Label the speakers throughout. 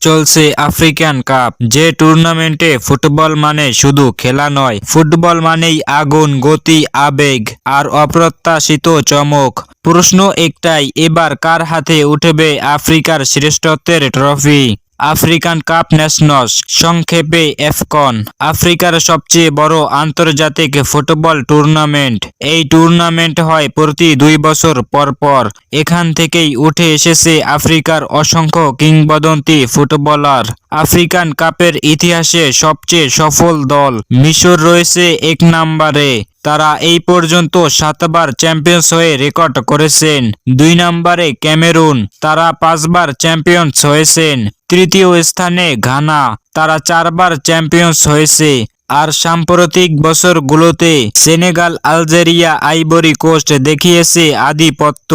Speaker 1: চলছে African cup, যে টুর্নামেন্টে ফুটবল মানে শুধু খেলা নয়, ফুটবল মানেই আগুন, গতি, আবেগ আর অপ্রত্যাশিত চমক। প্রশ্ন একটাই, এবার কার হাতে উঠবে আফ্রিকার শ্রেষ্ঠত্বের ট্রফি? আফ্রিকান কাপ নেশনস, সংক্ষেপে এফকন, আফ্রিকার সবচেয়ে বড় আন্তর্জাতিক ফুটবল টুর্নামেন্ট। এই টুর্নামেন্ট হয় প্রতি 2 বছর পর পর। এখান থেকেই উঠে এসেছে আফ্রিকার অসংখ্য কিংবদন্তি ফুটবলার। আফ্রিকান কাপের ইতিহাসে সবচেয়ে সফল দল মিশর রয়েছে 1 নম্বরে। তারা এই পর্যন্ত 7 বার চ্যাম্পিয়ন্স হয়ে রেকর্ড করেছেন। 2 নম্বরে ক্যামেরুন, তারা 5 বার চ্যাম্পিয়ন্স হয়েছেন। তৃতীয় স্থানে ঘানা, তারা 4 বার চ্যাম্পিয়ন্স হয়েছে। আর সাম্প্রতিক বছরগুলোতে সেনেগাল, আলজেরিয়া, আইভরি কোস্ট দেখিয়েছে আধিপত্য।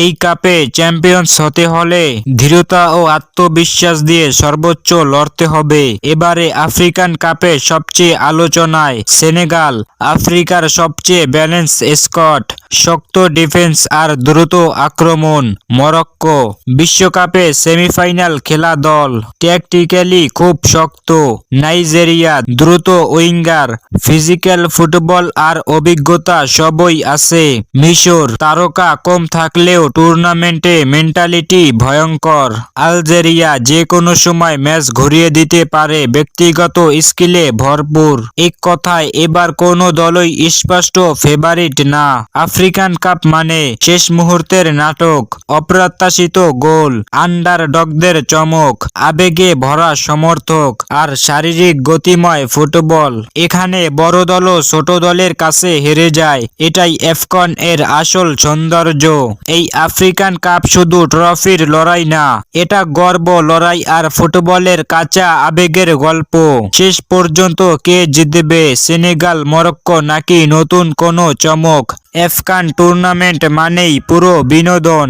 Speaker 1: এই কাপে চ্যাম্পিয়ন্স হতে হলে দৃঢ়তা ও আত্মবিশ্বাস দিয়ে সর্বোচ্চ লড়তে হবে। এবারে আফ্রিকান কাপে সবচেয়ে আলোচনায় সেনেগাল, আফ্রিকার সবচেয়ে ব্যালেন্স স্কোয়াড, শক্ত ডিফেন্স আর দ্রুত আক্রমণ। মরক্কো, বিশ্বকাপে সেমিফাইনাল খেলা দল, ট্যাকটিক্যালি খুব শক্ত। নাইজেরিয়া, দ্রুত উইঙ্গার, ফিজিক্যাল ফুটবল আর অভিজ্ঞতা সবই আছে। মিশর, তারকা কম থাকলেও টুর্নামেন্টে মেন্টালিটি ভয়ঙ্কর। আলজেরিয়া, যে কোনো সময় ম্যাচ ঘুরিয়ে দিতে পারে, ব্যক্তিগত স্কিলে ভরপুর। এক কথায় এবার কোনো দলই স্পষ্ট ফেভারিট না। আফ্রিকান কাপ মানে শেষ মুহূর্তের নাটক, অপ্রত্যাশিত গোল, আন্ডারডগদের চমক, আবেগে ভরা সমর্থক আর শারীরিক গতিময় ফুটবল। এখানে বড় দলও ছোট দলের কাছে হেরে যায়। এটাই এফকন এর আসল সৌন্দর্য। এই আফ্রিকান কাপ শুধু ট্রফির লড়াই না, এটা গর্ব, লড়াই আর ফুটবলের কাঁচা আবেগের গল্প। শেষ পর্যন্ত কে জিতবে, সেনেগাল, মরক্কো নাকি নতুন কোনো চমক? আফ্রিকান টুর্নামেন্ট মানেই পুরো বিনোদন।